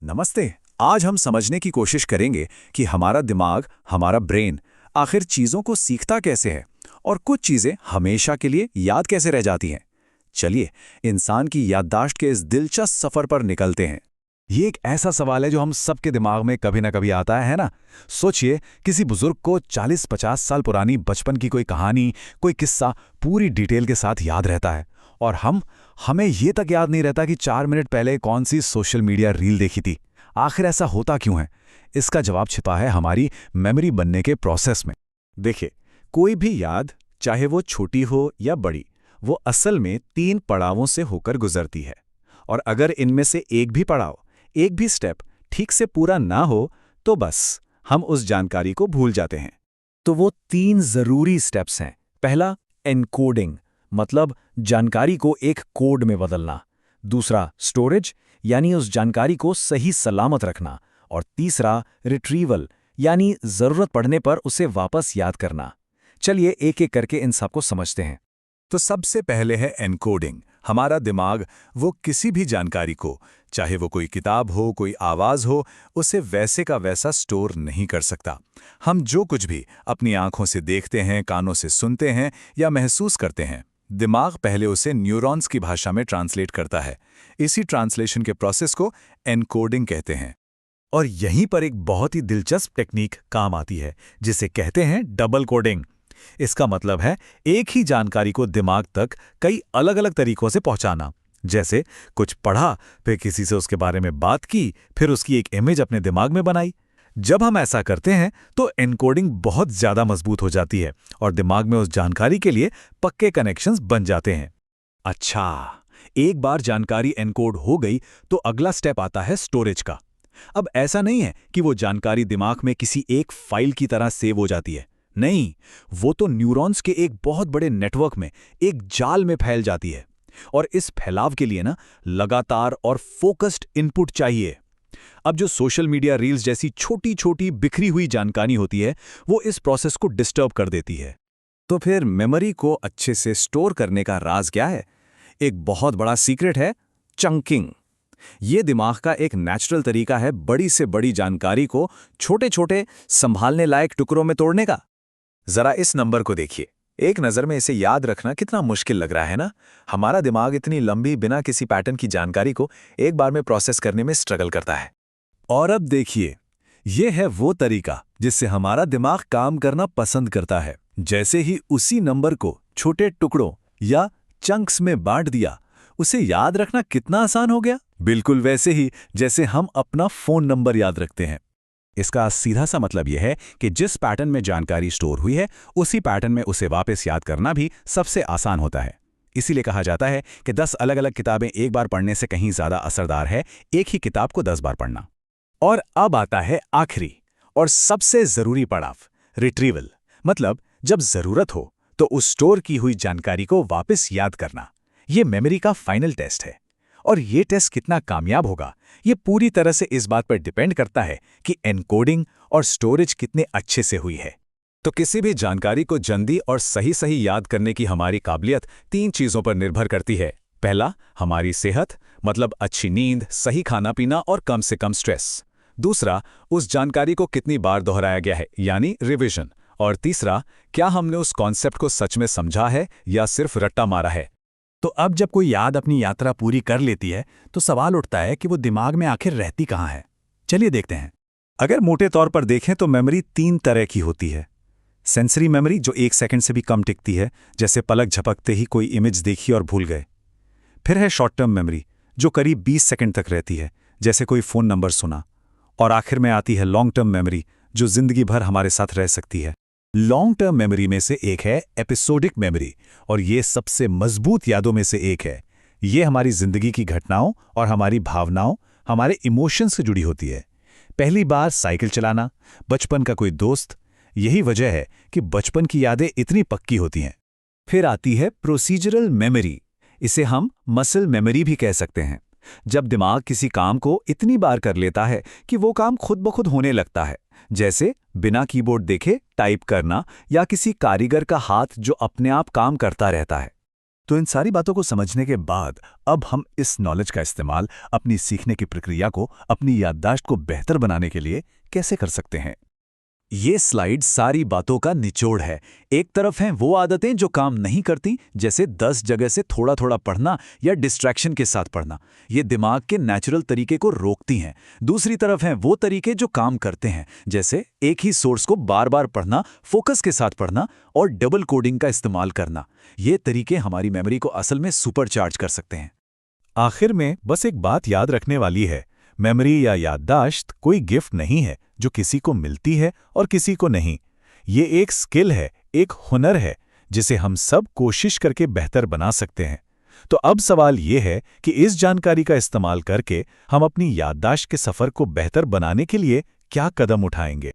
नमस्ते। आज हम समझने की कोशिश करेंगे कि हमारा दिमाग, हमारा ब्रेन आखिर चीजों को सीखता कैसे है और कुछ चीजें हमेशा के लिए याद कैसे रह जाती हैं। चलिए, इंसान की याददाश्त के इस दिलचस्प सफर पर निकलते हैं। ये एक ऐसा सवाल है जो हम सबके दिमाग में कभी ना कभी आता है ना? सोचिए, किसी बुजुर्ग को 40-50 साल पुरानी बचपन की कोई कहानी, कोई किस्सा पूरी डिटेल के साथ याद रहता है, और हमें ये तक याद नहीं रहता कि 4 मिनट पहले कौन सी सोशल मीडिया रील देखी थी। आखिर ऐसा होता क्यों है? इसका जवाब छिपा है हमारी मेमोरी बनने के प्रोसेस में। देखिए, कोई भी याद, चाहे वो छोटी हो या बड़ी, वो असल में 3 पड़ावों से होकर गुजरती है। और अगर इनमें से एक भी पड़ाव, एक भी स्टेप ठीक से पूरा ना हो, तो बस हम उस जानकारी को भूल जाते हैं। तो वो 3 जरूरी स्टेप्स हैं। पहला, एनकोडिंग, मतलब जानकारी को एक कोड में बदलना। दूसरा, स्टोरेज, यानी उस जानकारी को सही सलामत रखना। और तीसरा, रिट्रीवल, यानी जरूरत पड़ने पर उसे वापस याद करना। चलिए एक एक करके इन सबको समझते हैं। तो सबसे पहले है एनकोडिंग। हमारा दिमाग वो किसी भी जानकारी को, चाहे वो कोई किताब हो, कोई आवाज हो, उसे वैसे का वैसा स्टोर नहीं कर सकता। हम जो कुछ भी अपनी आंखों से देखते हैं, कानों से सुनते हैं या महसूस करते हैं, दिमाग पहले उसे न्यूरॉन्स की भाषा में ट्रांसलेट करता है। इसी ट्रांसलेशन के प्रोसेस को एनकोडिंग कहते हैं। और यहीं पर एक बहुत ही दिलचस्प टेक्निक काम आती है, जिसे कहते हैं डबल कोडिंग। इसका मतलब है एक ही जानकारी को दिमाग तक कई अलग अलग तरीकों से पहुंचाना। जैसे कुछ पढ़ा, फिर किसी से उसके बारे में बात की, फिर उसकी एक इमेज अपने दिमाग में बनाई। जब हम ऐसा करते हैं तो एनकोडिंग बहुत ज्यादा मजबूत हो जाती है और दिमाग में उस जानकारी के लिए पक्के कनेक्शंस बन जाते हैं। अच्छा, एक बार जानकारी एनकोड हो गई तो अगला स्टेप आता है स्टोरेज का। अब ऐसा नहीं है कि वो जानकारी दिमाग में किसी एक फाइल की तरह सेव हो जाती है। नहीं, वो तो न्यूरॉन्स के एक बहुत बड़े नेटवर्क में, एक जाल में फैल जाती है। और इस फैलाव के लिए लगातार और फोकस्ड इनपुट चाहिए। अब जो सोशल मीडिया रील्स जैसी छोटी छोटी बिखरी हुई जानकारी होती है, वो इस प्रोसेस को डिस्टर्ब कर देती है। तो फिर मेमोरी को अच्छे से स्टोर करने का राज क्या है? एक बहुत बड़ा सीक्रेट है, चंकिंग। ये दिमाग का एक नेचुरल तरीका है बड़ी से बड़ी जानकारी को छोटे छोटे संभालने लायक टुकड़ों में तोड़ने का। जरा इस नंबर को देखिए। एक नज़र में इसे याद रखना कितना मुश्किल लग रहा है ना? हमारा दिमाग इतनी लंबी, बिना किसी पैटर्न की जानकारी को एक बार में प्रोसेस करने में स्ट्रगल करता है। और अब देखिए, यह है वो तरीका जिससे हमारा दिमाग काम करना पसंद करता है। जैसे ही उसी नंबर को छोटे टुकड़ों या चंक्स में बांट दिया, उसे याद रखना कितना आसान हो गया। बिल्कुल वैसे ही जैसे हम अपना फोन नंबर याद रखते हैं। इसका सीधा सा मतलब यह है कि जिस पैटर्न में जानकारी स्टोर हुई है, उसी पैटर्न में उसे वापस याद करना भी सबसे आसान होता है। इसीलिए कहा जाता है कि 10 अलग अलग किताबें एक बार पढ़ने से कहीं ज्यादा असरदार है एक ही किताब को 10 बार पढ़ना। और अब आता है आखिरी और सबसे जरूरी पड़ाव, रिट्रीवल। मतलब जब जरूरत हो तो उस स्टोर की हुई जानकारी को वापस याद करना। ये मेमोरी का फाइनल टेस्ट है। और ये टेस्ट कितना कामयाब होगा, ये पूरी तरह से इस बात पर डिपेंड करता है कि एनकोडिंग और स्टोरेज कितने अच्छे से हुई है। तो किसी भी जानकारी को जल्दी और सही सही याद करने की हमारी काबिलियत 3 चीजों पर निर्भर करती है। पहला, हमारी सेहत, मतलब अच्छी नींद, सही खाना पीना और कम से कम स्ट्रेस। दूसरा, उस जानकारी को कितनी बार दोहराया गया है, यानी रिविजन। और तीसरा, क्या हमने उस कॉन्सेप्ट को सच में समझा है या सिर्फ रट्टा मारा है। तो अब जब कोई याद अपनी यात्रा पूरी कर लेती है, तो सवाल उठता है कि वो दिमाग में आखिर रहती कहाँ है। चलिए देखते हैं। अगर मोटे तौर पर देखें तो मेमोरी 3 तरह की होती है। सेंसरी मेमोरी, जो 1 सेकंड से भी कम टिकती है, जैसे पलक झपकते ही कोई इमेज देखी और भूल गए। फिर है शॉर्ट टर्म मेमोरी, जो करीब 20 सेकंड तक रहती है, जैसे कोई फोन नंबर सुना। और आखिर में आती है लॉन्ग टर्म मेमोरी, जो जिंदगी भर हमारे साथ रह सकती है। लॉन्ग टर्म मेमोरी में से एक है एपिसोडिक मेमोरी, और ये सबसे मजबूत यादों में से एक है। ये हमारी जिंदगी की घटनाओं और हमारी भावनाओं, हमारे इमोशंस से जुड़ी होती है। पहली बार साइकिल चलाना, बचपन का कोई दोस्त, यही वजह है कि बचपन की यादें इतनी पक्की होती हैं। फिर आती है प्रोसीजरल मेमोरी, इसे हम मसल मेमोरी भी कह सकते हैं। जब दिमाग किसी काम को इतनी बार कर लेता है कि वो काम खुद ब खुद होने लगता है, जैसे बिना कीबोर्ड देखे टाइप करना या किसी कारीगर का हाथ जो अपने आप काम करता रहता है। तो इन सारी बातों को समझने के बाद अब हम इस नॉलेज का इस्तेमाल अपनी सीखने की प्रक्रिया को, अपनी याददाश्त को बेहतर बनाने के लिए कैसे कर सकते हैं? ये स्लाइड सारी बातों का निचोड़ है। एक तरफ हैं वो आदतें जो काम नहीं करती, जैसे 10 जगह से थोड़ा थोड़ा पढ़ना या डिस्ट्रैक्शन के साथ पढ़ना। ये दिमाग के नेचुरल तरीके को रोकती हैं। दूसरी तरफ हैं वो तरीके जो काम करते हैं, जैसे एक ही सोर्स को बार बार पढ़ना, फोकस के साथ पढ़ना और डबल कोडिंग का इस्तेमाल करना। ये तरीके हमारी मेमोरी को असल में सुपरचार्ज कर सकते हैं। आखिर में बस एक बात याद रखने वाली है, मेमोरी या याददाश्त कोई गिफ्ट नहीं है जो किसी को मिलती है और किसी को नहीं। ये एक स्किल है, एक हुनर है, जिसे हम सब कोशिश करके बेहतर बना सकते हैं। तो अब सवाल ये है कि इस जानकारी का इस्तेमाल करके हम अपनी याददाश्त के सफ़र को बेहतर बनाने के लिए क्या कदम उठाएंगे।